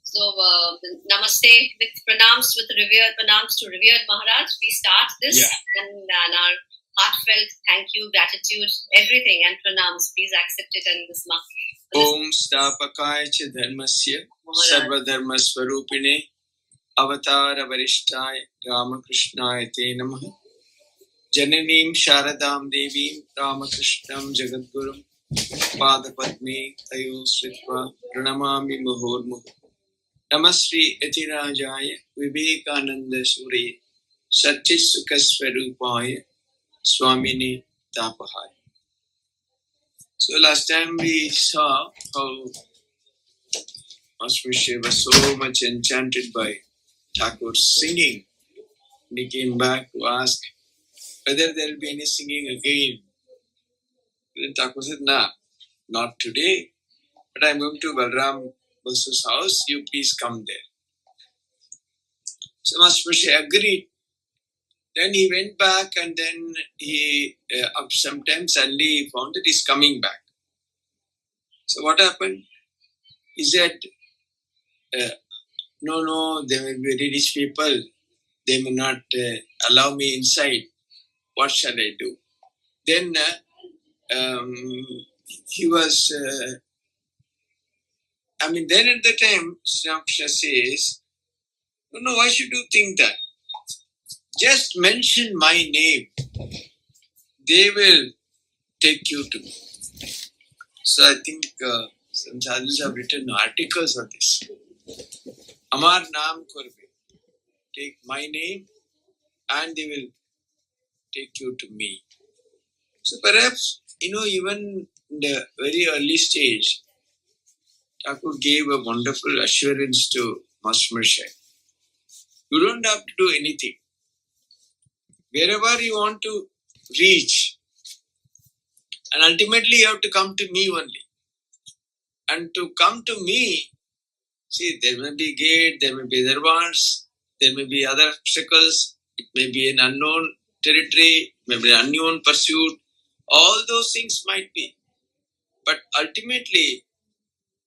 So, namaste with pranams to revered Maharaj. We start this and our heartfelt thank you, gratitude, everything, and pranams. Please accept it and this mark. Om Stapakaya Cha Dharmasya Sarva Dharma Swarupine Avatara Varishthaya Ramakrishnaya Te Namaha Jananim Sharadam Devim Ramakrishnam Jagadgurum Padapadme Tayo Sritva Pranamami Muhurmuhu Namasri Etirajaya Vivekananda Surya Satchitsukasvarupaya Swamini Tapahaya. So last time we saw how Master was so much enchanted by Thakur's singing. And he came back to ask whether there will be any singing again. Then Thakur said, "Nah, not today, but I'm going to Balram Basu's house. You please come there." So Master agreed. Then he went back and then he, sometimes suddenly he found that he's coming back. So what happened? He said, no, there will be rich people. They may not allow me inside. What shall I do? Then he was, then at the time, Sri Ramakrishna says, no, why should you think that? Just mention my name. They will take you to me. So I think some sadhus have written articles on this. Amar Naam Korbe. Take my name and they will take you to me. So perhaps, even in the very early stage, Thakur gave a wonderful assurance to Master Moshe. You don't have to do anything. Wherever you want to reach, and ultimately you have to come to me only. And to come to me, see, there may be gate, there may be darbars, there may be other obstacles, it may be an unknown territory, maybe an unknown pursuit, all those things might be. But ultimately,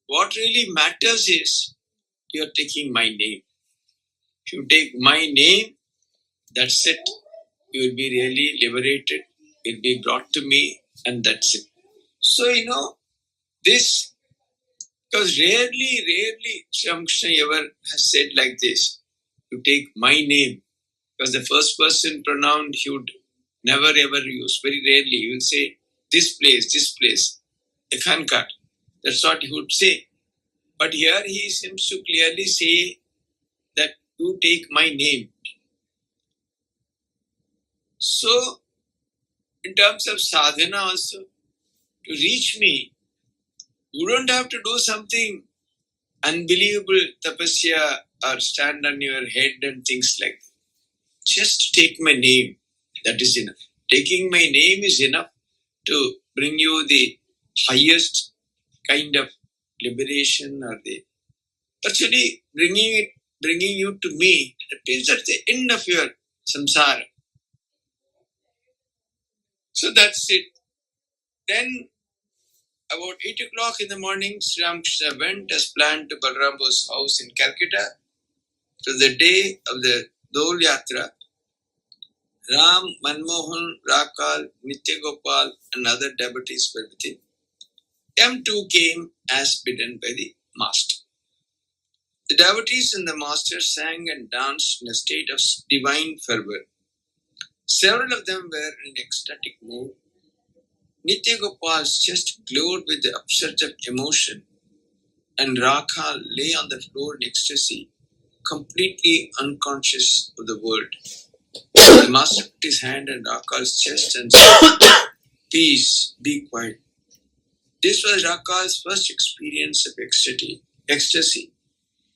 what really matters is you are taking my name. If you take my name, that's it. You will be really liberated. It will be brought to me, and that's it. So, this, because rarely Sri Ramakrishna ever has said like this, you take my name. Because the first person pronoun he would never ever use, very rarely. He will say, this place, a khankat. That's what he would say. But here he seems to clearly say that you take my name. So, in terms of sadhana also, to reach me, you don't have to do something unbelievable, tapasya, or stand on your head and things like that. Just take my name. That is enough. Taking my name is enough to bring you the highest kind of liberation, or the actually bringing you to me. That means that's the end of your samsara. So that's it. Then about 8 o'clock in the morning, Sri Ramakrishna went as planned to Balram's house in Calcutta. To the day of the Dol Yatra, Ram, Manmohan, Rakal, Nitya Gopal and other devotees were with him. M2 came as bidden by the master. The devotees and the master sang and danced in a state of divine fervor. Several of them were in ecstatic mood. Nitya Gopal's chest glowed with the upsurge of emotion, and Rakal lay on the floor in ecstasy, completely unconscious of the world. The master put his hand on Rakal's chest and said, "Peace, be quiet." This was Rakal's first experience of ecstasy.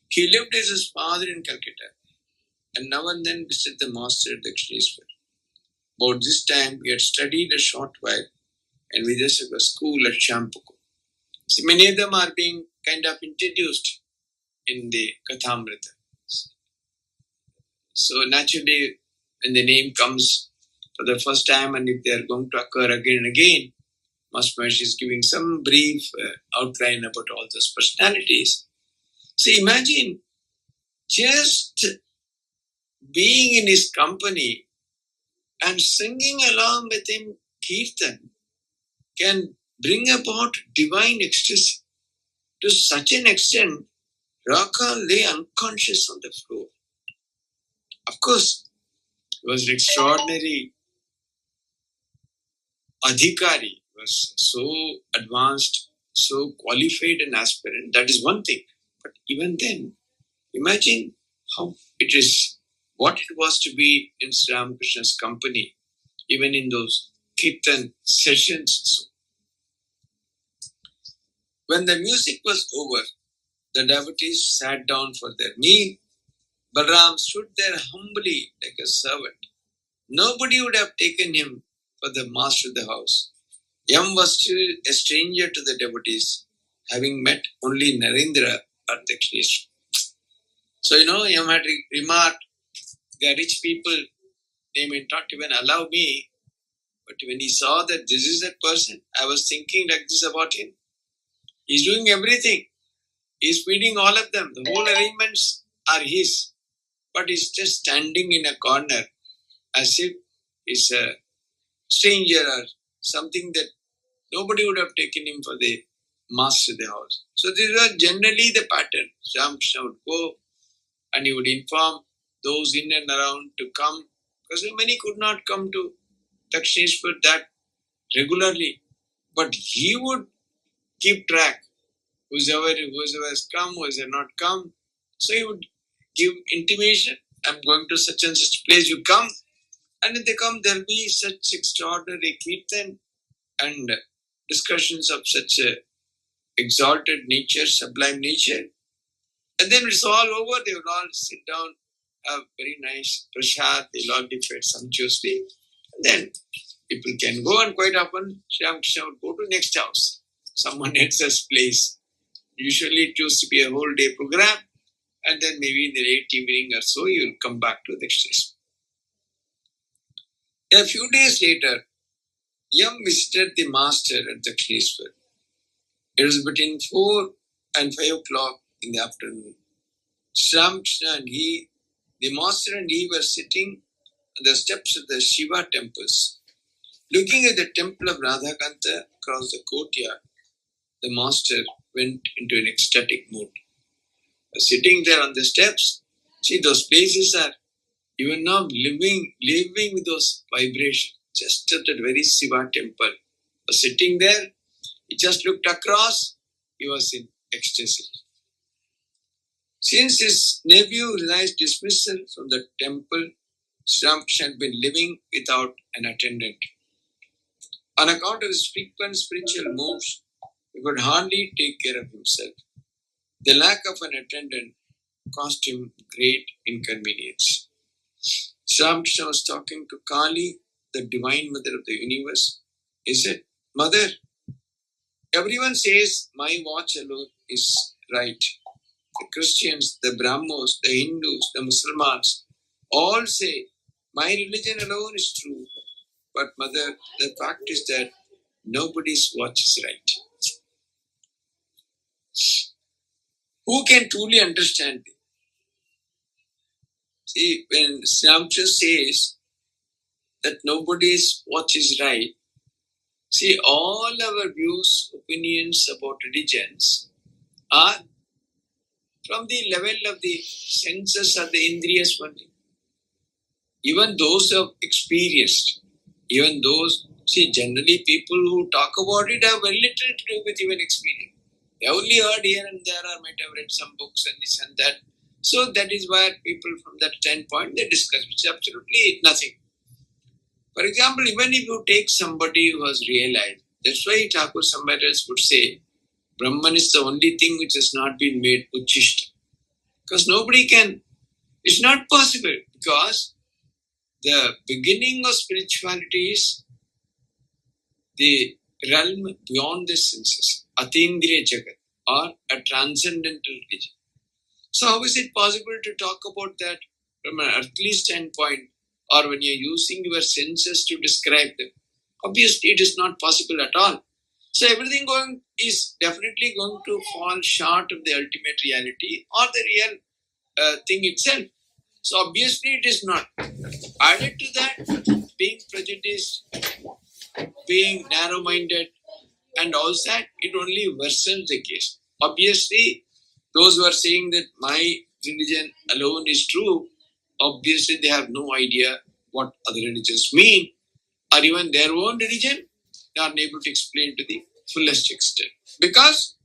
He lived as his father in Calcutta, and now and then visited the master at Dakshineswar. About this time, he had studied a short while and visited a school at Shampuku. So many of them are being kind of introduced in the Kathamrita. So naturally, when the name comes for the first time, and if they are going to occur again and again, Master Maharaj is giving some brief outline about all those personalities. So imagine just being in his company and singing along with him Kirtan can bring about divine ecstasy. To such an extent, Raka lay unconscious on the floor. Of course, he was an extraordinary adhikari, was so advanced, so qualified an aspirant. That is one thing. But even then, imagine how it is, what it was to be in Sri Ramakrishna's company, even in those kirtan sessions. So, when the music was over, the devotees sat down for their meal. Balaram stood there humbly like a servant. Nobody would have taken him for the master of the house. Yam was still a stranger to the devotees, having met only Narendra at Dakshineshwar. So, Yam had remarked, the rich people, they may not even allow me. But when he saw that this is that person, I was thinking like this about him. He's doing everything. He's feeding all of them. The whole arrangements are his. But he's just standing in a corner as if he's a stranger or something that nobody would have taken him for the master of the house. So this was generally the pattern. Ramakrishna would go and he would inform those in and around to come, because many could not come to Dakshineshwar that regularly. But he would keep track. Whoever has come, who has not come. So he would give intimation, I'm going to such and such place, you come. And if they come, there'll be such extraordinary kirtan and discussions of such a exalted nature, sublime nature. And then it's all over, they will all sit down, have very nice prasad, they'll all be fed sumptuously. And then people can go, and quite often Sri Ramakrishna would go to next house, someone else's place. Usually it used to be a whole day program, and then maybe in the late evening or so, you will come back to the station. A few days later, Yam visited the master at Dakshineshwar. It was between 4 and 5 o'clock in the afternoon. Sri Ramakrishna and he, the master and he, were sitting on the steps of the Shiva temples. Looking at the temple of Radhakanta across the courtyard, the master went into an ecstatic mood. Sitting there on the steps, see, those places are even now living with those vibrations. Just at that very Shiva temple, sitting there, he just looked across, he was in ecstasy. Since his nephew realized dismissal from the temple, Sri Ramakrishna had been living without an attendant. On account of his frequent spiritual moves, he could hardly take care of himself. The lack of an attendant caused him great inconvenience. Sri Ramakrishna was talking to Kali, the divine mother of the universe. He said, Mother, everyone says my watch alone is right. The Christians, the Brahmos, the Hindus, the Muslims, all say my religion alone is true. But Mother, the fact is that nobody's watch is right. Who can truly understand it? See, when Sri says that nobody's watch is right, see, all our views, opinions about religions are from the level of the senses or the indriyas only. Even those who have experienced, even those, see, generally people who talk about it have very little to do with even experience. They only heard here and there, or might have read some books and this and that. So that is why people from that standpoint, they discuss, which is absolutely nothing. For example, even if you take somebody who has realized, that's why Thakur somewhere else would say, Brahman is the only thing which has not been made uchishta. Because nobody can, it's not possible, because the beginning of spirituality is the realm beyond the senses, Atindriya Jagat, or a transcendental religion. So how is it possible to talk about that from an earthly standpoint, or when you're using your senses to describe them? Obviously, it is not possible at all. So everything is definitely going to fall short of the ultimate reality or the real thing itself. So obviously it is not. Added to that, being prejudiced, being narrow-minded, and all that, it only worsens the case. Obviously, those who are saying that my religion alone is true, obviously they have no idea what other religions mean, or even their own religion, they are unable to explain to the fullest extent. Because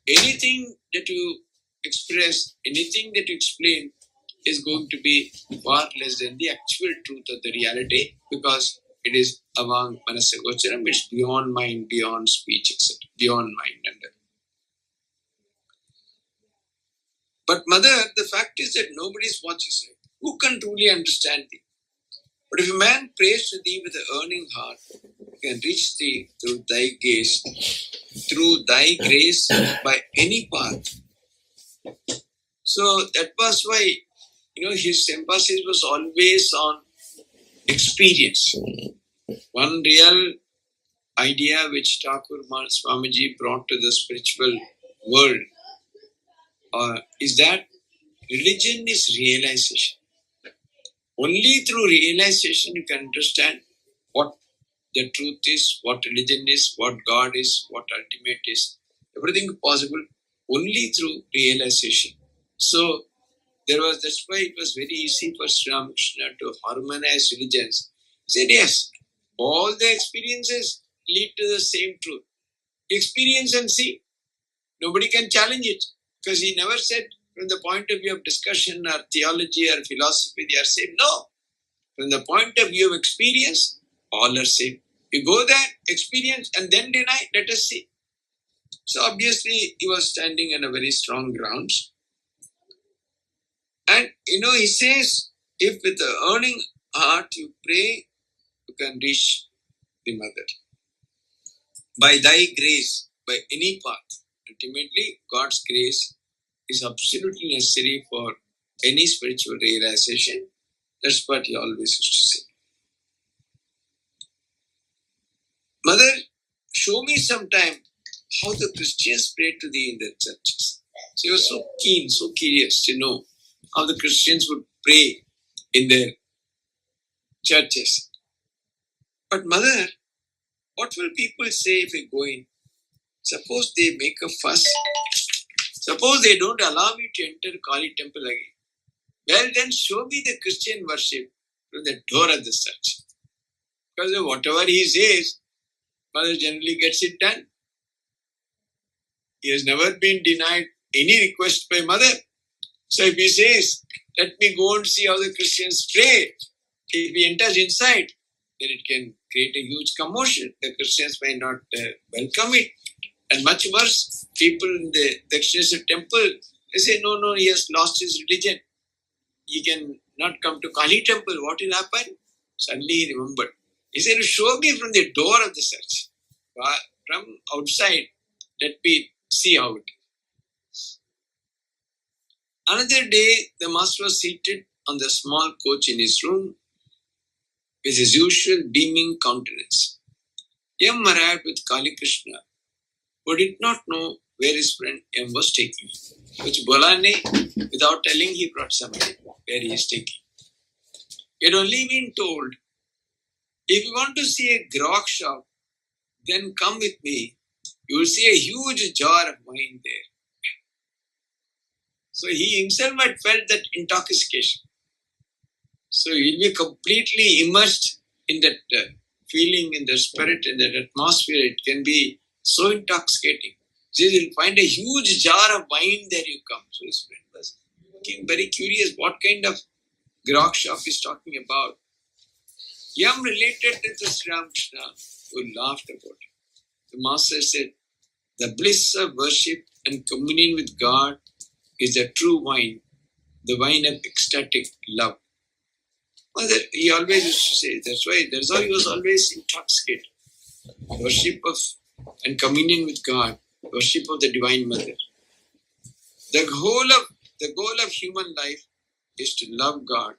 anything that you express, anything that you explain is going to be far less than the actual truth of the reality, because it is avang manasagocharam, it's beyond mind, beyond speech, etc. Beyond mind. But mother, the fact is that nobody watches it. Who can truly understand thee? But if a man prays to thee with an earning heart, he can reach thee through thy gaze, through thy grace by any path. So that was why, his emphasis was always on experience. One real idea which Thakur Swamiji brought to the spiritual world is that religion is realization. Only through realization you can understand what the truth is, what religion is, what God is, what ultimate is. Everything possible only through realization. So that's why it was very easy for Sri Ramakrishna to harmonize religions. He said, yes, all the experiences lead to the same truth. Experience and see. Nobody can challenge it, because he never said from the point of view of discussion or theology or philosophy they are same. No. From the point of view of experience, all are same. You go there, experience, and then deny, let us see. So obviously he was standing on a very strong grounds. And he says, if with the earning heart you pray, you can reach the mother. By thy grace, by any path. Ultimately, God's grace is absolutely necessary for any spiritual realization. That's what he always used to say. Mother, show me sometime how the Christians pray to thee in their churches. So he was so keen, so curious to know how the Christians would pray in their churches. But mother, what will people say if we go in? Suppose they make a fuss. Suppose they don't allow me to enter Kali temple again. Well, then show me the Christian worship from the door of the church. Because whatever he says, mother generally gets it done. He has never been denied any request by mother. So if he says, let me go and see how the Christians pray, if he enters inside, then it can create a huge commotion. The Christians may not welcome it. And much worse, people in the Dakshineshwar temple, they say, no, he has lost his religion. He can not come to Kali temple. What will happen? Suddenly he remembered. He said, show me from the door of the church. From outside, let me see how it is. Another day, the master was seated on the small coach in his room with his usual beaming countenance. M arrived with Kali Krishna, who did not know where his friend M was taking him. Which Bolane, without telling, he brought somebody where he is taking. He had only been told, if you want to see a grog shop, then come with me. You will see a huge jar of wine there. So he himself had felt that intoxication. So he'll be completely immersed in that feeling, in the spirit, in that atmosphere. It can be so intoxicating. So you'll find a huge jar of wine there you come. So his friend was very curious what kind of grog shop he's talking about. Yam related to Sri Ramakrishna, who laughed about it. The master said, the bliss of worship and communion with God is a true wine, the wine of ecstatic love. Well, he always used to say, that's how he was always intoxicated. Worship of and communion with God, worship of the Divine Mother. The goal of human life is to love God.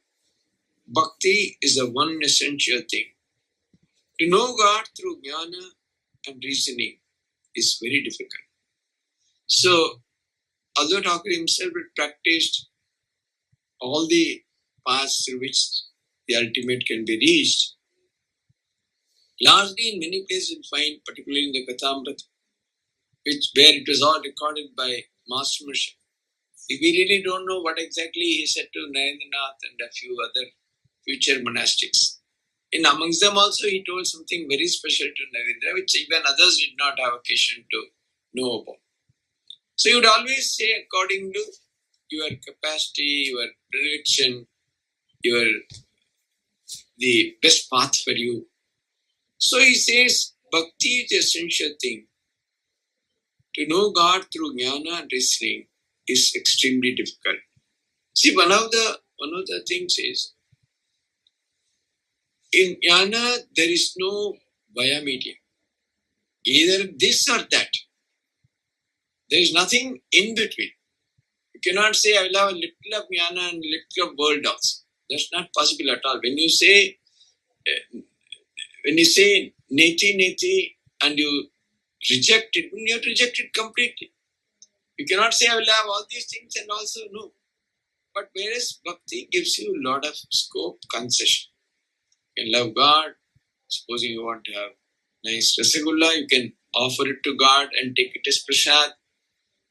Bhakti is the one essential thing. To know God through jnana and reasoning. is very difficult. So, although Thakur himself had practiced all the paths through which the ultimate can be reached, largely in many places you find, particularly in the Kathamrita, where it was all recorded by Master Musha. We really don't know what exactly he said to Narendranath and a few other future monastics. In amongst them also he told something very special to Narendra, which even others did not have occasion to know about. So he would always say according to your capacity, your prediction, the best path for you. So he says, bhakti is the essential thing. To know God through jnana and reasoning is extremely difficult. See, one of the things is, in jnana there is no via media. Either this or that. There is nothing in between. You cannot say, I will have a little of jnana and little of world also. That's not possible at all. When you say neti neti and you reject it, you have to reject it completely. You cannot say, I will have all these things and also no. But whereas bhakti gives you a lot of scope, concession. You can love God. Supposing you want to have nice rasagulla, you can offer it to God and take it as prasad.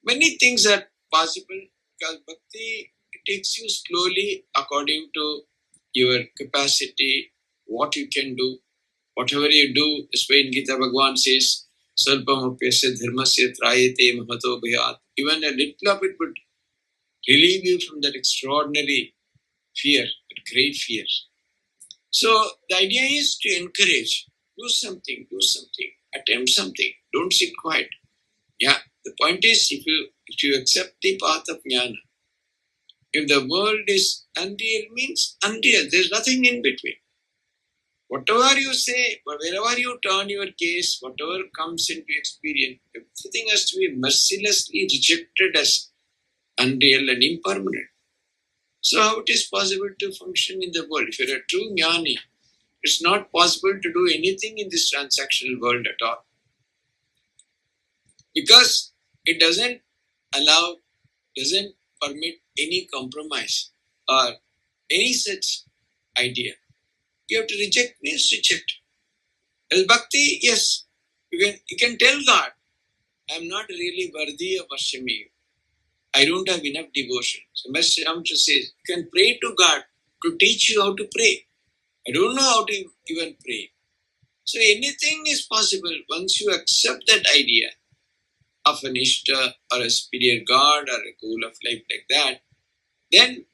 Many things are possible because bhakti takes you slowly according to your capacity, what you can do. Whatever you do, that's why in Gita Bhagavan says, Salpam apyasya dharmasya trayate mahato bhayat. Even a little of it would relieve you from that extraordinary fear, that great fear. So the idea is to encourage, do something, attempt something, don't sit quiet. Yeah, the point is, if you accept the path of jnana, if the world is unreal, means unreal, there's nothing in between. Whatever you say, wherever you turn your case, whatever comes into experience, everything has to be mercilessly rejected as unreal and impermanent. So how it is possible to function in the world? If you're a true jnani, it's not possible to do anything in this transactional world at all. Because it doesn't permit any compromise or any such idea. You have to reject, means reject. As bhakti, yes, you can tell God, I am not really worthy of worshiping you. I don't have enough devotion. So Master Ramcha says, you can pray to God to teach you how to pray. I don't know how to even pray. So anything is possible once you accept that idea of an Ishta or a superior God or a goal of life like that. Then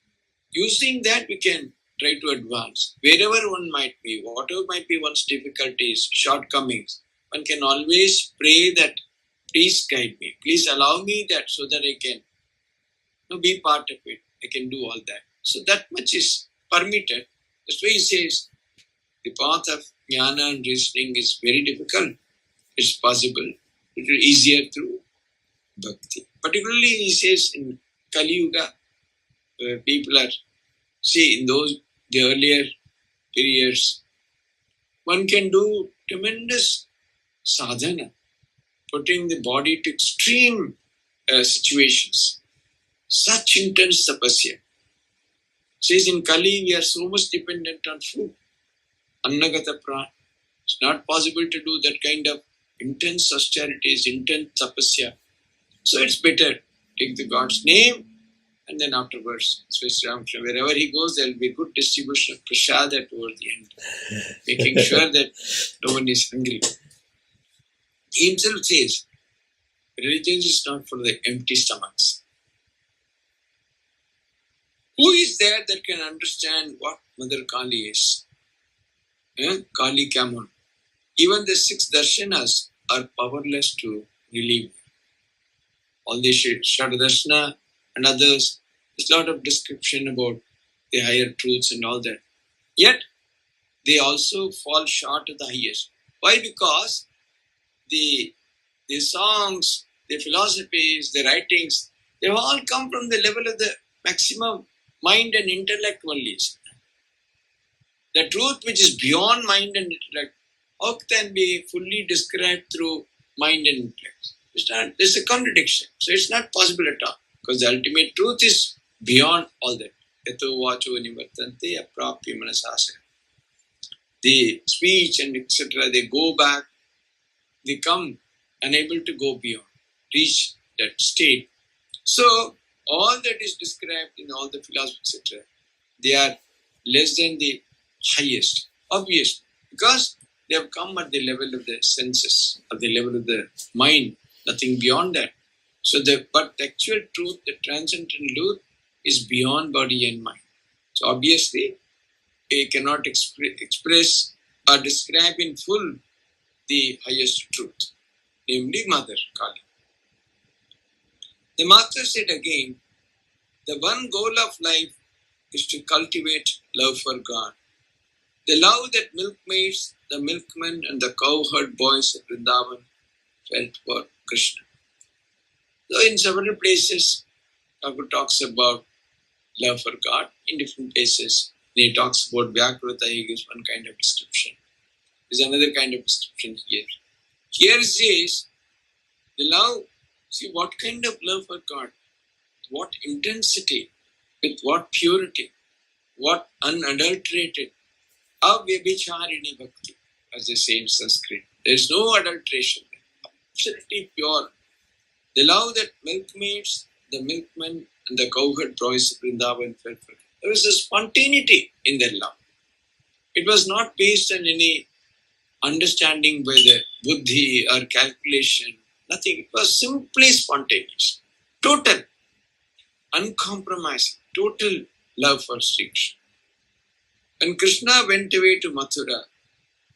using that we can try to advance. Wherever one might be, whatever might be one's difficulties, shortcomings, one can always pray that, please guide me, please allow me that so that I can be part of it. I can do all that. So that much is permitted. That's why he says the path of jnana and reasoning is very difficult. It's possible. It is easier through bhakti. Particularly he says in Kali Yuga, people are, see, in the earlier periods, one can do tremendous sadhana, putting the body to extreme situations. Such intense tapasya. Says in Kali, we are so much dependent on food. Annagata pran. It's not possible to do that kind of intense austerities, intense tapasya. So it's better, take the God's name, and then afterwards, wherever he goes, there will be good distribution of prasada towards the end, making sure that no one is hungry. He himself says, religion is not for the empty stomachs. Who is there that can understand what Mother Kali is? Kali Kamon. Even the 6 darshanas are powerless to relieve. All the Shadadarshana and others, there's a lot of description about the higher truths and all that. Yet, they also fall short of the highest. Why? Because the songs, the philosophies, the writings, they all come from the level of the maximum mind and intellect only. The truth which is beyond mind and intellect, how can be fully described through mind and intellect. There's a contradiction. So it's not possible at all. Because the ultimate truth is beyond all that. Yato vacho nivartante aprapya manasasaya. The speech and etc., they go back, they come unable to go beyond, reach that state. So all that is described in all the philosophy, etc., they are less than the highest, obviously, because they have come at the level of the senses, at the level of the mind, nothing beyond that. So but the actual truth, the transcendental truth, is beyond body and mind. So obviously, it cannot express or describe in full the highest truth, namely Mother Kali. The Master said again, the one goal of life is to cultivate love for God. The love that milkmaids, the milkmen, and the cowherd boys of Vrindavan felt for Krishna. So in several places, Thakur talks about love for God. In different places, he talks about Vyakrita, he gives one kind of description. There's another kind of description here. Here it says, the love, see what kind of love for God, what intensity, with what purity, what unadulterated, avyabhicharini bhakti, as they say in Sanskrit. There is no adulteration, absolutely pure. The love that milkmaids, the milkmen, and the cowherd boys of Vrindavan felt for. There was a spontaneity in their love. It was not based on any understanding by the buddhi or calculation, nothing. It was simply spontaneous, total, uncompromising, total love for Sri Krishna. When Krishna went away to Mathura,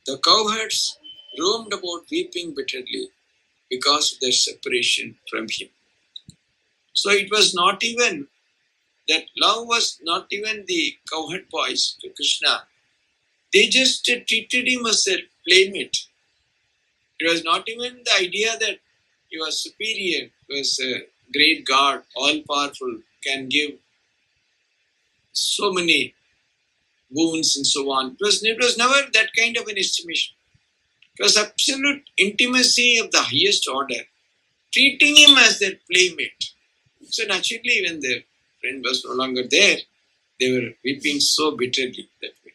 the cowherds roamed about weeping bitterly because of their separation from him. So it was not even, that love was not even the cowherd boys to Krishna. They just treated him as a playmate. It was not even the idea that he was superior, he was a great God, all-powerful, can give so many wounds and so on. It was never that kind of an estimation. It was absolute intimacy of the highest order, treating him as their playmate. So naturally, when their friend was no longer there, they were weeping so bitterly that way.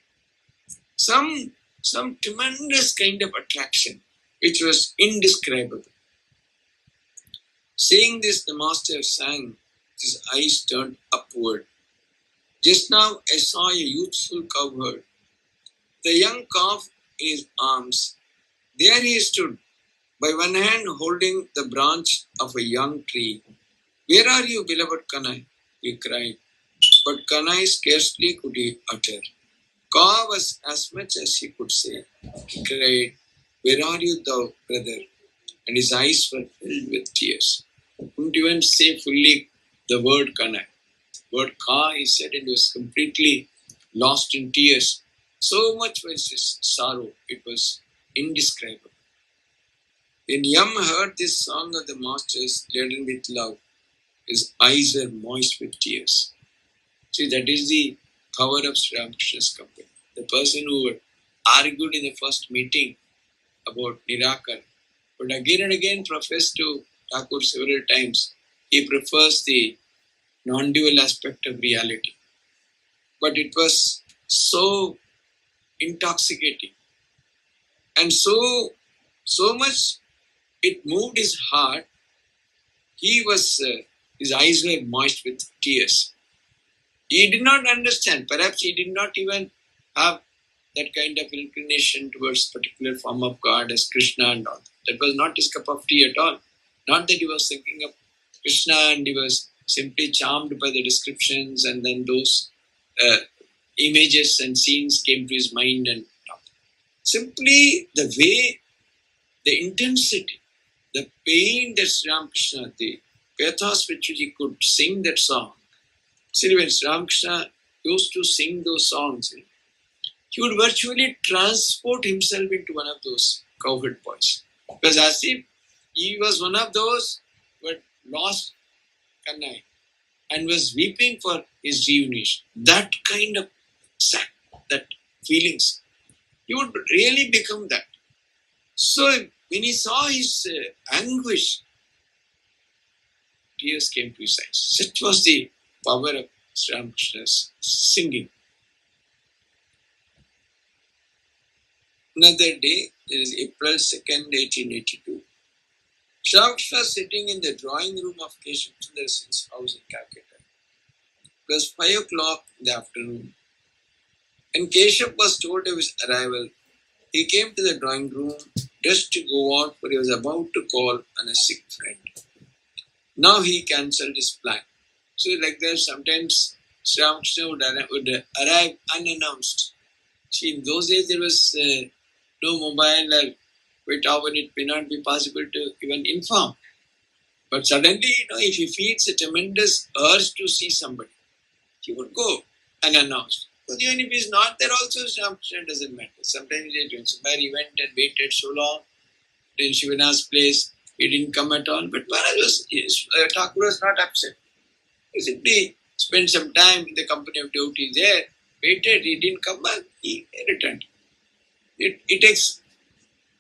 Some tremendous kind of attraction, which was indescribable. Saying this, the master sang, his eyes turned upward. Just now I saw a youthful cowherd, the young calf in his arms. There he stood, by one hand holding the branch of a young tree. Where are you, beloved Kanai? He cried. But Kanai scarcely could he utter. Ka was as much as he could say. He cried, where are you, thou brother? And his eyes were filled with tears. He couldn't even say fully the word Kanai. Word Ka, he said, and was completely lost in tears. So much was his sorrow, it was indescribable. When Yam heard this song of the masters laden with love, his eyes were moist with tears. See, that is the power of Sri Ramakrishna's company. The person who argued in the first meeting about Nirakar, but again and again professed to Thakur several times, he prefers the non-dual aspect of reality. But it was so intoxicating and so much it moved his heart. His eyes were moist with tears. He did not understand. Perhaps he did not even have that kind of inclination towards a particular form of God as Krishna and all. That was not his cup of tea at all. Not that he was thinking of Krishna and he was simply charmed by the descriptions and then those images and scenes came to his mind and all. Simply the way, the intensity, the pain that Sri Ramakrishna, the pathos which he could sing that song. See, when Sri Ramakrishna used to sing those songs, he would virtually transport himself into one of those cowherd boys. Because as if he was one of those who had lost Kannai and was weeping for his reunion. That kind of that feelings. He would really become that. So When he saw his anguish, tears came to his eyes. Such was the power of Sri Ramakrishna's singing. Another day, there is April 2nd, 1882. Sri Ramakrishna was sitting in the drawing room of Keshav Chandra Singh's house in Calcutta. It was 5 o'clock in the afternoon. When Keshav was told of his arrival, he came to the drawing room just to go out, for he was about to call on a sick friend. Now he cancelled his plan. So like that, sometimes Sri Ramakrishna would arrive unannounced. See, in those days there was no mobile or quite often it may not be possible to even inform. But suddenly, if he feels a tremendous urge to see somebody, he would go unannounced. Because even if he's not there also, Sri Ramakrishna doesn't matter. Sometimes somewhere he went and waited so long in Shivana's place, he didn't come at all. But Maharaj Thakur was not upset. He simply spent some time in the company of devotees there, waited, he didn't come back, he returned. It takes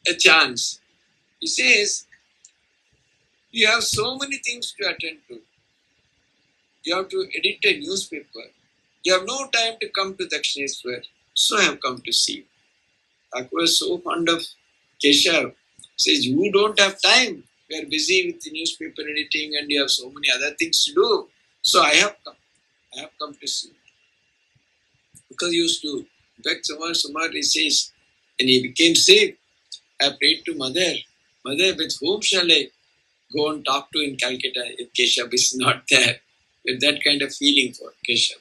a chance. He says, you have so many things to attend to. You have to edit a newspaper. You have no time to come to Dakshineswar, so I have come to see you. Thakur was so fond of Keshav. He says, you don't have time. You are busy with the newspaper editing and you have so many other things to do. So I have come. I have come to see you. Because he used to beg Samar, he says, and he became sick. I prayed to Mother, with whom shall I go and talk to in Calcutta if Keshav is not there? With that kind of feeling for Keshav.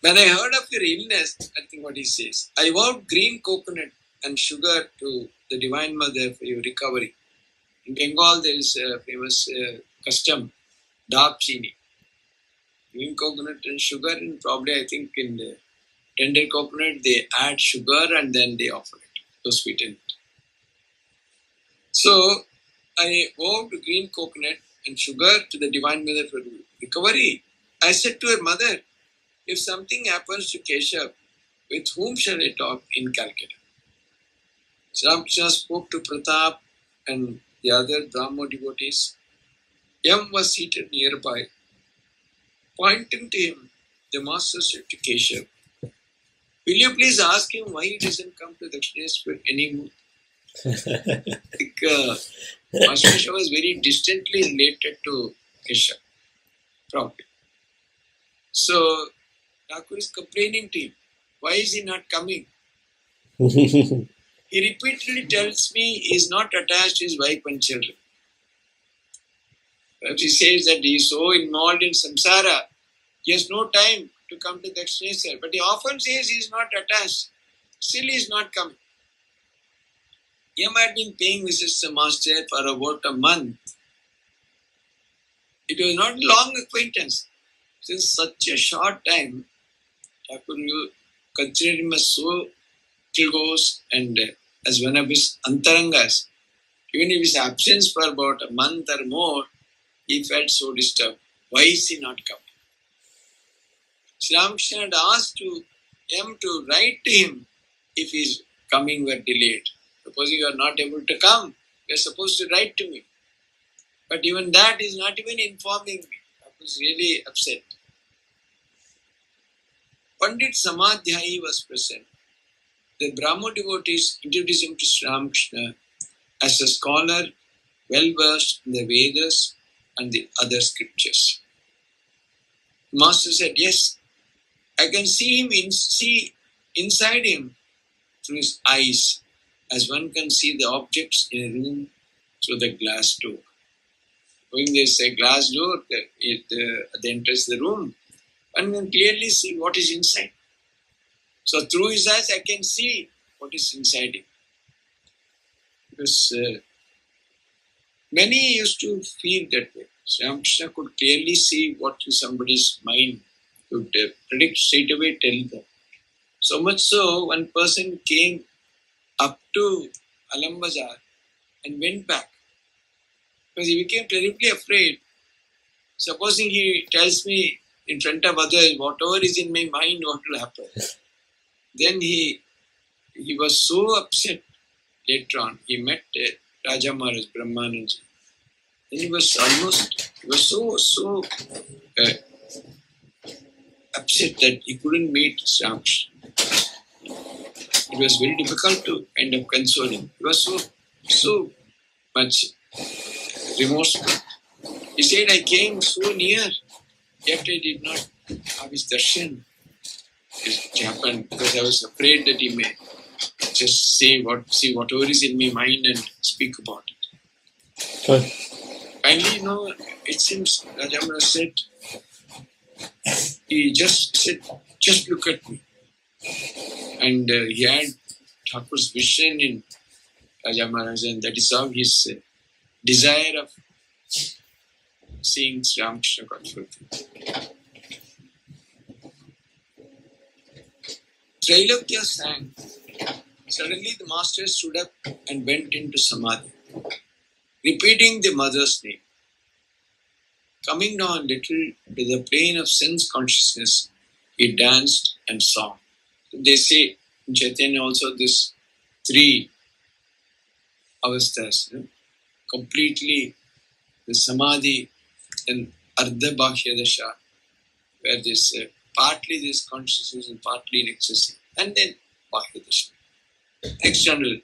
When I heard of your illness, I think what he says, I vowed green coconut and sugar to the Divine Mother for your recovery. In Bengal, there is a famous custom, dark chini. Green coconut and sugar, and probably I think in the tender coconut, they add sugar and then they offer it to sweeten it. So, I vowed green coconut and sugar to the Divine Mother for recovery. I said to her, Mother, if something happens to Keshav, with whom shall I talk in Calcutta? Sri Ramakrishna spoke to Pratap and the other Brahmo devotees. Yam was seated nearby. Pointing to him, the master said to Keshav, will you please ask him why he doesn't come to Dakshineswar anymore? Master Keshav was very distantly related to Keshav, probably. So, Thakur is complaining to him, why is he not coming? He repeatedly tells me he is not attached to his wife and children. Perhaps he says that he is so involved in samsara, he has no time to come to Dakshineswar. But he often says he is not attached. Still he is not coming. Yam had been paying visits to Master for about a month. It was not a long acquaintance. Since such a short time, Thakur considered him as so close and as one of his antarangas. Even if his absence for about a month or more, he felt so disturbed. Why is he not coming? Sri Ramakrishna had asked him to write to him if his coming were delayed. Supposing you are not able to come, you are supposed to write to me. But even that is not even informing me. I was really upset. Pandit Samadhyayi was present. The Brahmo devotees introduced him to Sri Ramakrishna as a scholar well versed in the Vedas and the other scriptures. The master said, yes, I can see inside him through his eyes, as one can see the objects in a room through the glass door. When there's a glass door that enters the room, one can clearly see what is inside. So through his eyes, I can see what is inside him. Because many used to feel that way. Sri Ramakrishna could clearly see what is somebody's mind, could predict straight away, tell them. So much so, one person came up to Alam Bazar and went back. Because he became terribly afraid. Supposing he tells me in front of others, whatever is in my mind, what will happen? Then he was so upset later on, he met Raja Maharaj Brahmananji. And he was so upset that he couldn't meet Ramkrishna. It was very difficult to kind of console him. He was so much remorseful. He said, I came so near, yet I did not have his darshan. It happened because I was afraid that he may just say whatever is in my mind and speak about it. Good. Finally, it seems Rajamara said, he just said, just look at me. And he had Thakur's vision in Raja Maharaj, and that is how his desire of seeing Sri Ramakrishna got fulfilled. Trailokya sang. Suddenly the master stood up and went into samadhi, repeating the mother's name. Coming down little to the plane of sense consciousness, he danced and sang. They say in Chaitanya also this 3 avasthas, completely the samadhi and ardha bhakya dasha, where this partly this consciousness and partly in ecstasy, and then bhakya dasha, external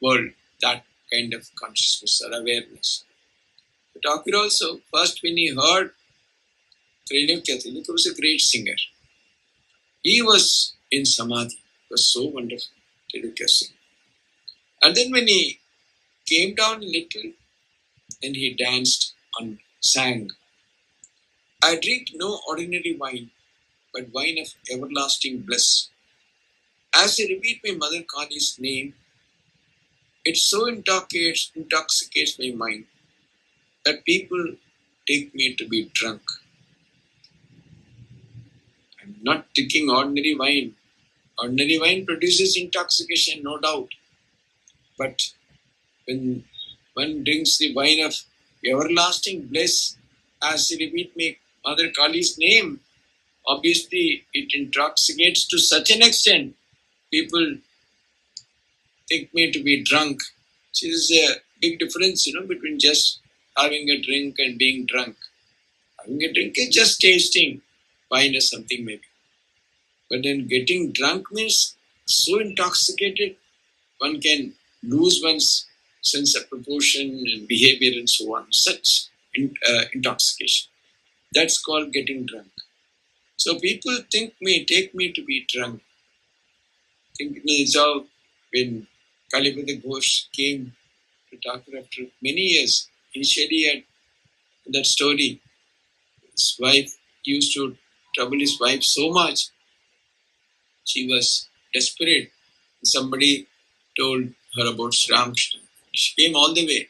world, that kind of consciousness or awareness. But Thakur also, first when he heard Trailokya was a great singer. He was in samadhi. It was so wonderful, Trailokya singing. And then when he came down a little, then he danced and sang. I drink no ordinary wine, but wine of everlasting bliss. As I repeat my mother Kali's name, it so intoxicates my mind that people take me to be drunk. I'm not drinking ordinary wine. Ordinary wine produces intoxication, no doubt. But when one drinks the wine of everlasting bliss, as I repeat my mother Kali's name, obviously it intoxicates to such an extent, people take me to be drunk. So there's a big difference, between just having a drink and being drunk. Having a drink is just tasting wine or something maybe. But then getting drunk means so intoxicated, one can lose one's sense of proportion and behavior and so on. Such intoxication. That's called getting drunk. So people take me to be drunk. Thinking is how when Kalipada Ghosh came to Thakur after many years, initially at that story, his wife used to trouble his wife so much. She was desperate. Somebody told her about Sri Ramakrishna. She came all the way.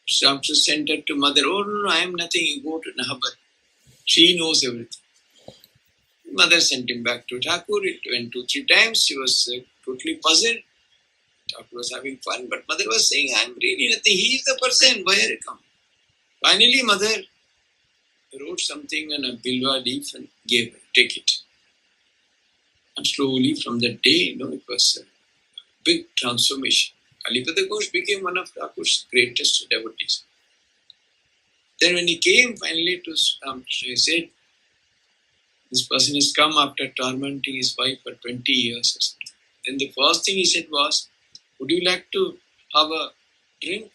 Sri Ramakrishna sent her to mother. Oh, no, I am nothing. You go to Nahabat. She knows everything. Mother sent him back to Thakur. It went 2-3 times. She was totally puzzled. Thakur was having fun, but mother was saying, I am really nothing. He is the person. Where he come? Finally, mother wrote something on a bilwa leaf and gave her. Take it. And slowly from that day, it was a big transformation. Kalipada Ghosh became one of Thakur's greatest devotees. Then when he came finally to Ramakrishna, he said, this person has come after tormenting his wife for 20 years or something. Then the first thing he said was, would you like to have a drink?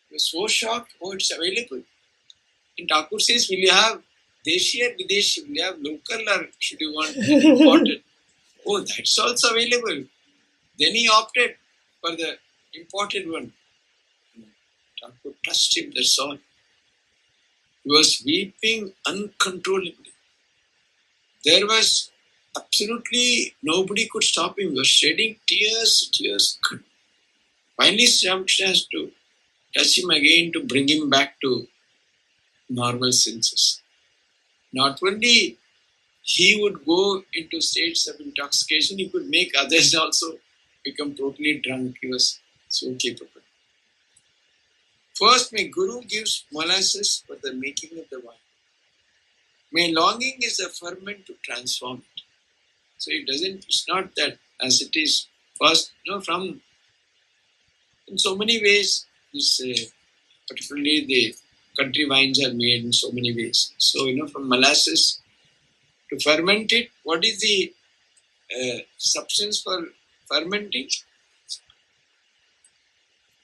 He was so shocked. Oh, it's available. And Thakur says, will you have Deshi or Videshi? Will you have local or should you want imported? Oh, that's also available. Then he opted for the imported one. Thakur touched him, that's all. He was weeping uncontrollably. There was absolutely nobody could stop him. He was shedding tears. Finally, Sri Ramakrishna has to touch him again to bring him back to normal senses. Not only he would go into states of intoxication, he could make others also become totally drunk. He was so capable. First, my Guru gives molasses for the making of the wine. My longing is the ferment to transform it. So it's not that as it is first, from In so many ways, this, particularly the country wines are made in so many ways. So, from molasses to ferment it, what is the substance for fermenting?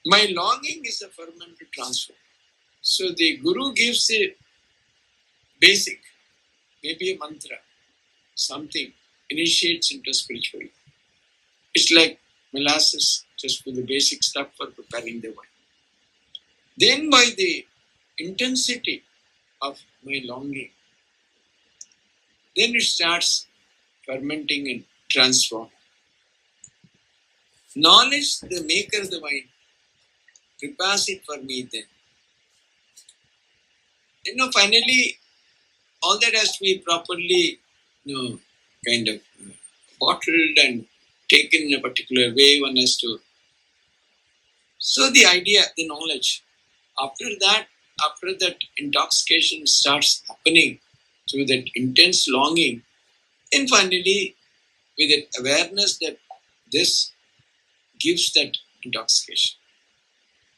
My longing is the ferment to transform. So the Guru gives a basic, maybe a mantra, something, initiates into spiritual. It's like molasses, just for the basic stuff for preparing the wine. Then by the intensity of my longing, then it starts fermenting and transforming. Knowledge, the maker of the wine, prepares it for me then. Finally, all that has to be properly, kind of bottled and taken in a particular way. One has to. So the idea, the knowledge, after that intoxication starts happening through that intense longing, then finally, with that awareness that this gives that intoxication,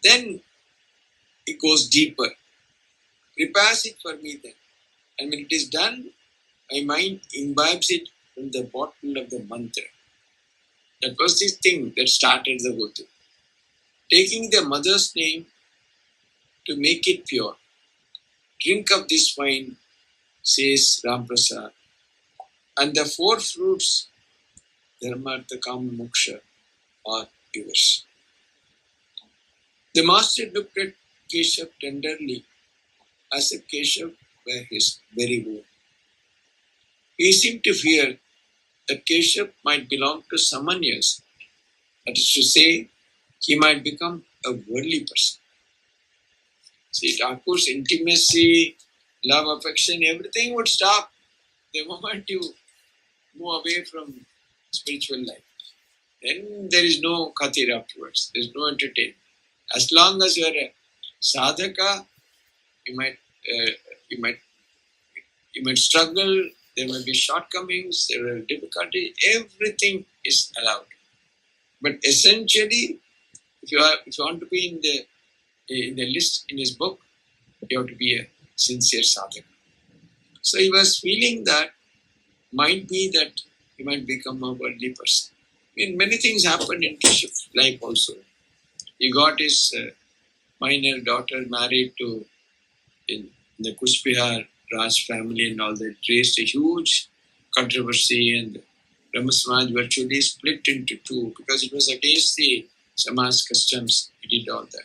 then it goes deeper, prepares it for me then. And when it is done, my mind imbibes it from the bottle of the mantra. That was the thing that started the whole thing. Taking the mother's name to make it pure. Drink of this wine, says Ram Prasad, and the four fruits, Dharma, Artha, Kama, Moksha, are yours. The master looked at Keshav tenderly, as if Keshav were his very own. He seemed to fear that Keshav might belong to someone else. That is to say, he might become a worldly person. See, Thakur's intimacy, love, affection, everything would stop the moment you move away from spiritual life. Then there is no khatir afterwards. There is no entertainment. As long as you are a sadhaka, you might struggle. There may be shortcomings. There are difficulties. Everything is allowed. But essentially, if you want to be in the list in his book, you have to be a sincere sadhaka. So he was feeling that might be that he might become a worldly person. Many things happened in Keshav's life also. He got his minor daughter married to in the Kuchbihar Raj family and all that. It raised a huge controversy, and Brahma Samaj virtually split into two because it was against the Samaj customs. He did all that.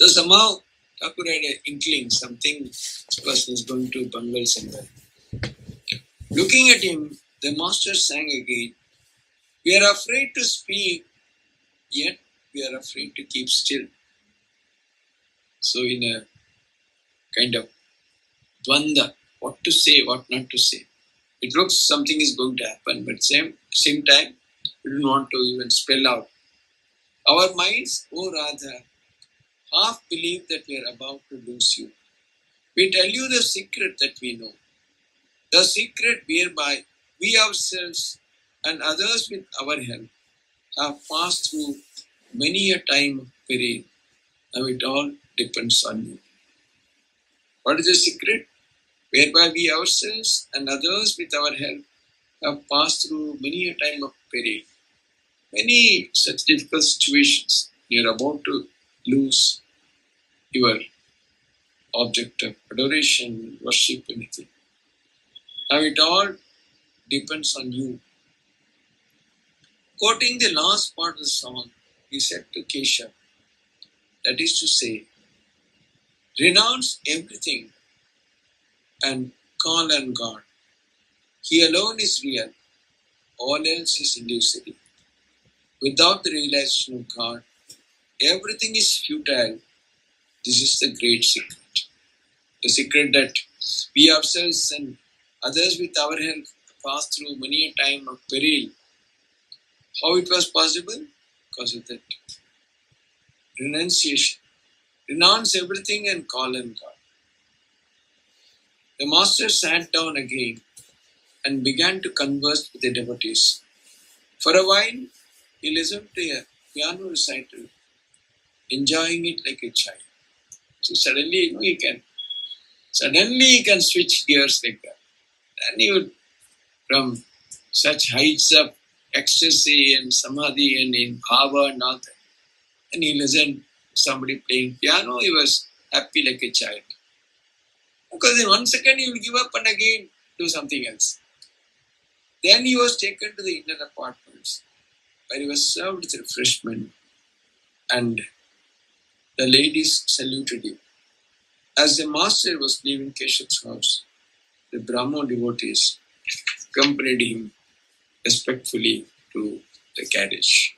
So somehow Thakur had an inkling something this person is going to bungle somewhere. Looking at him, the master sang again, "We are afraid to speak, yet we are afraid to keep still." So in a kind of dvanda, what to say, what not to say. It looks something is going to happen, but same time, we don't want to even spell out. Our minds, oh Radha, half believe that we are about to lose you. We tell you the secret that we know. The secret whereby we ourselves and others with our help have passed through many a time of peril. Now it all depends on you. What is the secret? Whereby we ourselves and others with our help have passed through many a time of peril. Many such difficult situations. You are about to lose your object of adoration, worship, anything. Now it all depends on you. Quoting the last part of the song, he said to Keshav, that is to say, renounce everything and call on God. He alone is real, all else is illusory. Without the realization of God, everything is futile. This is the great secret. The secret that we ourselves and others with our help passed through many a time of peril. How it was possible? Because of that renunciation. Renounce everything and call on God. The master sat down again and began to converse with the devotees. For a while, he listened to a piano recital, enjoying it like a child. So suddenly, he can switch gears like that. And he would, from such heights of ecstasy and samadhi and in bhava and all that, and he listened to somebody playing piano, he was happy like a child. Because in 1 second he will give up and again do something else. Then he was taken to the inner apartments where he was served with refreshment, and the ladies saluted him. As the master was leaving Keshav's house, the Brahmo devotees accompanied him respectfully to the carriage.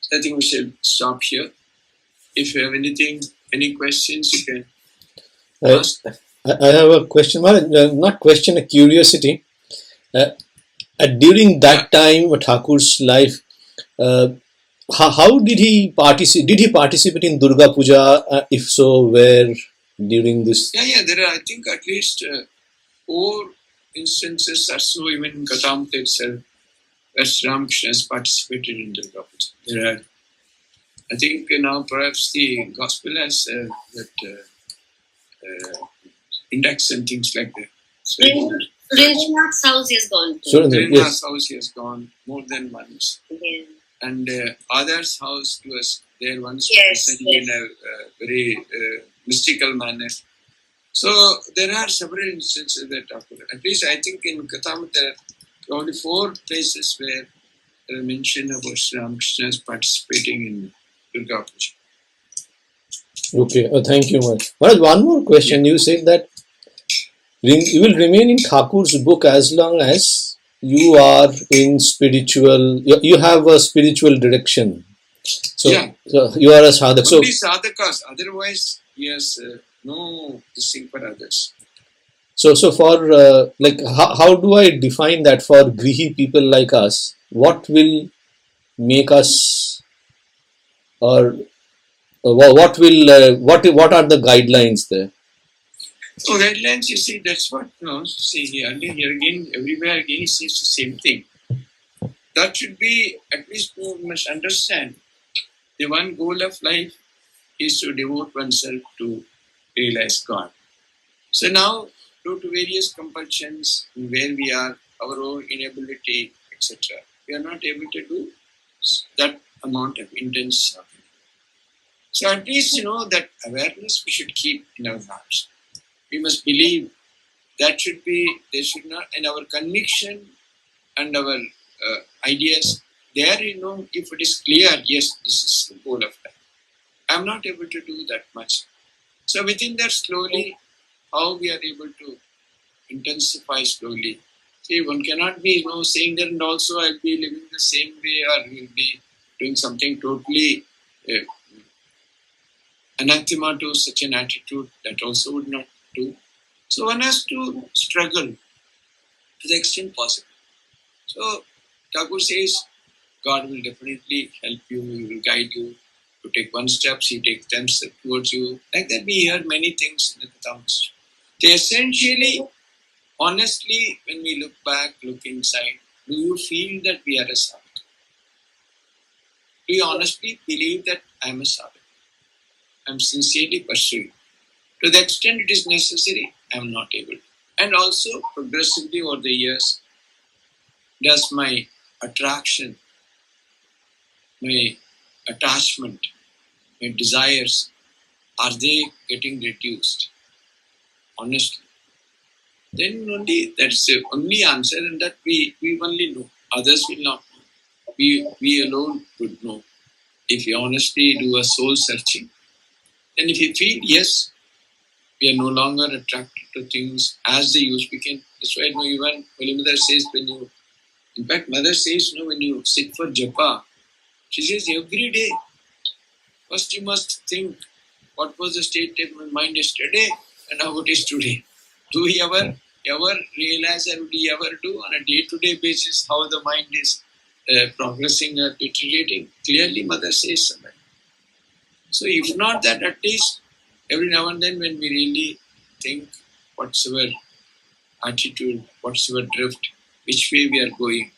So I think we should stop here. If you have any questions, you can ask. I have a question, not question, a curiosity. During that time, Thakur's life, how did he participate? Did he participate in Durga Puja? If so, where during this? Yeah. There are, I think, at least 4 instances or so, even in Katamta itself, where Sri Ramakrishna has participated in Durga Puja. There are, I think, now perhaps the gospel has that index and things like that. Surendranath's house he has gone to. Surendranath's house he has gone more than once. Yeah. And Adar's house he was there once in a very mystical manner. So there are several instances that occur. At least I think in Katham there are only 4 places where there are mention about Sri Ramakrishna's participating in Durga Puja. Okay, thank you much. One more question. You said that you will remain in Thakur's book as long as you are in spiritual, you have a spiritual direction. So, so you are a sadhak. Only sadhakas, otherwise he has no thing for others. So for like how do I define that for grihi people like us? What will make us, or what are the guidelines there? So guidelines, you see, that's what, see here again, everywhere again, he says the same thing. That should be, at least we must understand, the one goal of life is to devote oneself to realize God. So now, due to various compulsions, where we are, our own inability, etc., we are not able to do that amount of intense suffering. So at least, that awareness we should keep in our hearts. We must believe that there should not, and our conviction and our ideas, there, if it is clear, yes, this is the goal of life. I'm not able to do that much. So within that, slowly, how we are able to intensify slowly. See, one cannot be, saying that, and also I'll be living the same way, or we'll be doing something totally anathema to such an attitude. That also would not do. So one has to struggle to the extent possible. So Thakur says, God will definitely help you, He will guide you. To take 1 step, He takes 10 steps towards you. Like that, we hear many things in the Kathamas. They essentially, honestly, when we look back, look inside, do you feel that we are a sadhak? Do you honestly believe that I am a sadhak? I am sincerely pursuing. To the extent it is necessary, I am not able to. And also, progressively over the years, does my attraction, my attachment, my desires, are they getting reduced? Honestly. Then only, that's the only answer, and that we only know. Others will not know. We alone would know. If you honestly do a soul searching, and if you feel, yes, we are no longer attracted to things as they used to be. That's why even Holy Mother says, in fact, Mother says, when you sit for japa, she says every day, first you must think what was the state of my mind yesterday and how it is today. Do we ever realize, or do we ever do on a day-to-day basis how the mind is progressing or deteriorating? Clearly, Mother says something. So if not that, at least every now and then when we really think whatsoever attitude, whatsoever drift, which way we are going,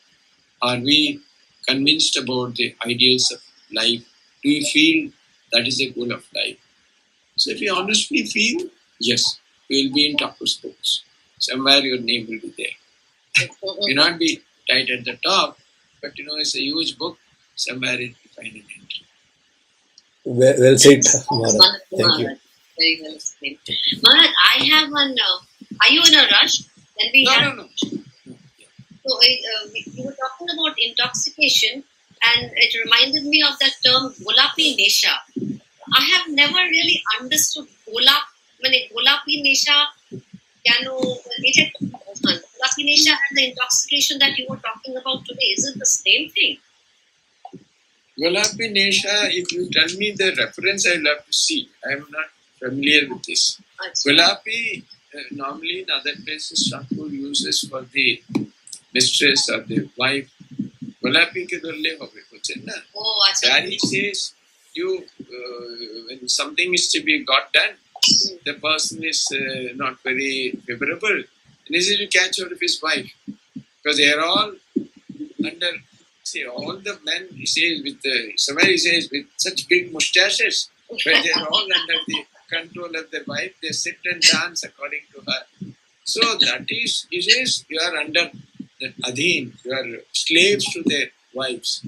are we convinced about the ideals of life? Do you feel that is the goal of life? So if you honestly feel, yes, you will be in Thakur's books. Somewhere your name will be there. May not be right at the top, but it's a huge book. Somewhere it will find an entry. Well said, Maharaj. Thank you. Very well explained. Maharaj, I have one. Are you in a rush? Then we have. No. So you were talking about intoxication, and it reminded me of that term "golapi nesha." I have never really understood golapi nesha. Golapi nesha and the intoxication that you were talking about today, is it the same thing? Golapi Nesha, if you tell me the reference, I'll have to see. I am not familiar with this. Golapi, normally in other places, Thakur uses for the mistress or the wife. Golapi ke dolle hobe. Oh, There he says, when something is to be got done, the person is not very favorable, and he says, you catch hold of his wife. Because they are all under... See, all the men, he says, somewhere he says, with such big mustaches, where they are all under the control of their wife, they sit and dance according to her. So that is, he says, you are under that adhin, you are slaves to their wives.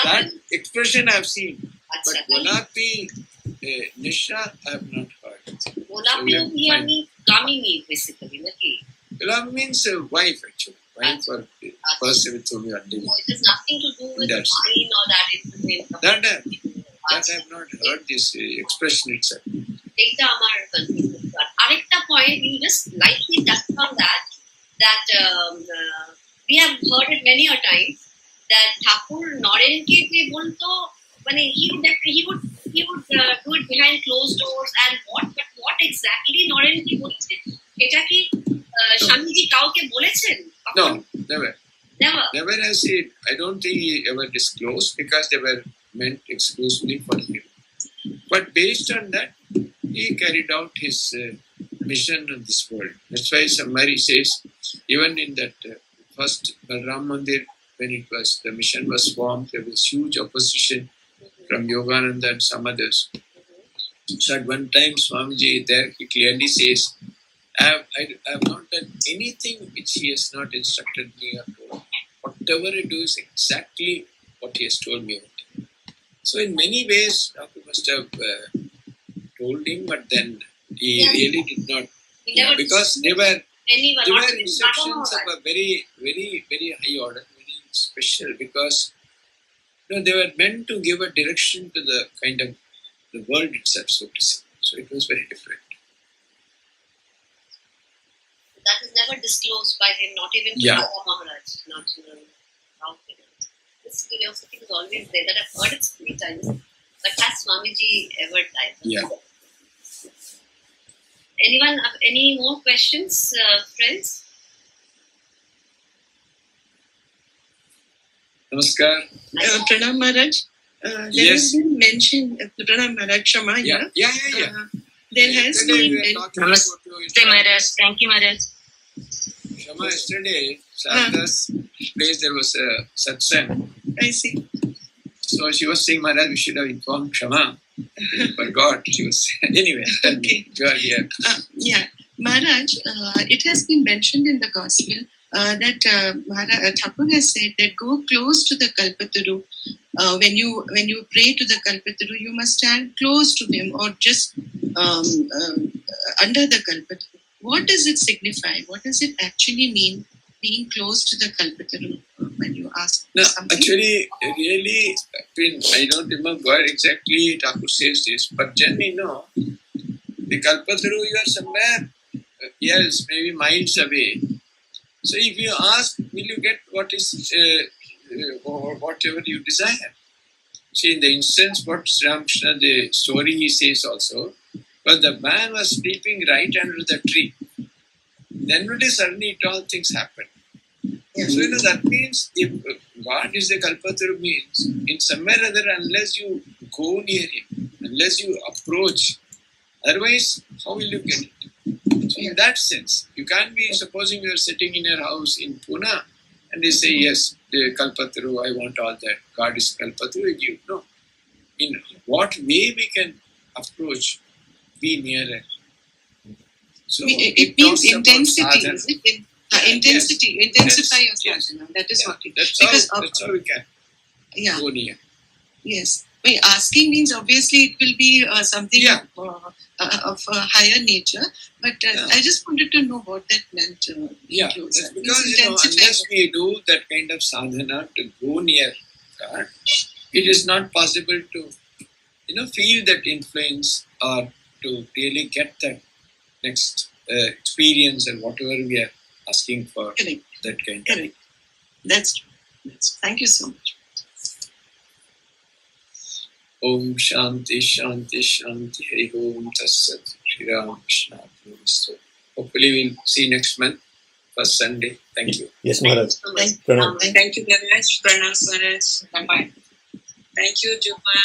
That expression I have seen, but Golapi Nisha I have not heard. Golapi here means Kamini, basically. Golapi means wife, actually. Wife or person with whom you are dealing. It has nothing to do with wine or that information. That I have not heard this expression itself. Take the Amar confused. Arekta point, you just lightly touched on that we have heard it many a time that Thakur Norenke ke bolto, he would do it behind closed doors, and what exactly Norenke boleche? Eta ki Shamiji kauke bolechen? No, never. Never has he. I don't think he ever disclosed, because they were meant exclusively for him. But based on that, he carried out his mission in this world. That's why somebody says, even in that first Balram Mandir, when the mission was formed, there was huge opposition from Yogananda and some others. So at one time, Swamiji there, he clearly says, I have not done anything which he has not instructed me or told. Whatever I do is exactly what he has told me. So in many ways, Thakur must have told him, but then he really did not. Because they were instructions of a very, very, very high order, very special, because they were meant to give a direction to the kind of the world itself, so to say. So it was very different. That is never disclosed by him, not even to Baba Maharaj, not to Rao. This curiosity is always there, that I've heard it 3 times, but has Swamiji ever died? Yeah. Anyone, any more questions, friends? Namaskar. Pranam Maharaj. There has been mention, Pranam Maharaj, Shama, Yeah. There has been... Namaste, Maharaj. Thank you, Maharaj. Shama, yesterday, Sarda's place, there was a satsang. I see. So she was saying, Maharaj, we should have informed Shama. Forgot. She was anyway. Okay. You are here. Maharaj, it has been mentioned in the Gospel that Thakur has said that go close to the Kalpataru. When you pray to the Kalpataru, you must stand close to him or just under the Kalpataru. What does it signify? What does it actually mean, being close to the Kalpataru, when you ask something? Actually, really, I don't remember where exactly Thakur says this, but then the Kalpataru, you are somewhere else, maybe miles away. So if you ask, will you get what is or whatever you desire? See, in the instance, what Sri Ramakrishna, the story he says also, but the man was sleeping right under the tree. Then suddenly all things happen. Yeah. So that means if God is the Kalpataru, means in somewhere or other, unless you go near him, unless you approach, otherwise how will you get it? So in that sense, you can't be, supposing you are sitting in your house in Pune and they say, yes, the Kalpataru, I want all that. God is Kalpataru, give. No. In what way we can approach, be nearer. So it means talks about intensity, sadhana. is it? Intensity, Yes. intensify Yes. your sadhana. That is what it is. That's how we can Yeah. go near. Yes. Well, asking means obviously it will be something of a higher nature, but I just wanted to know what that meant. Includes. That's because unless we do that kind of sadhana to go near God, it is not possible to feel that influence or to really get that next experience and whatever we are asking for. Correct. That kind of. Correct. That's true. Thank you so much. Om Shanti Shanti Shanti Hari Om Tassat Shri Ram Krishna Arpanastu. Hopefully we'll see next month, first Sunday. Thank you. Yes, Maharaj. Thank Pranam. Thank you very much. Pranam Maharaj. Bye-bye. Thank you, Juma.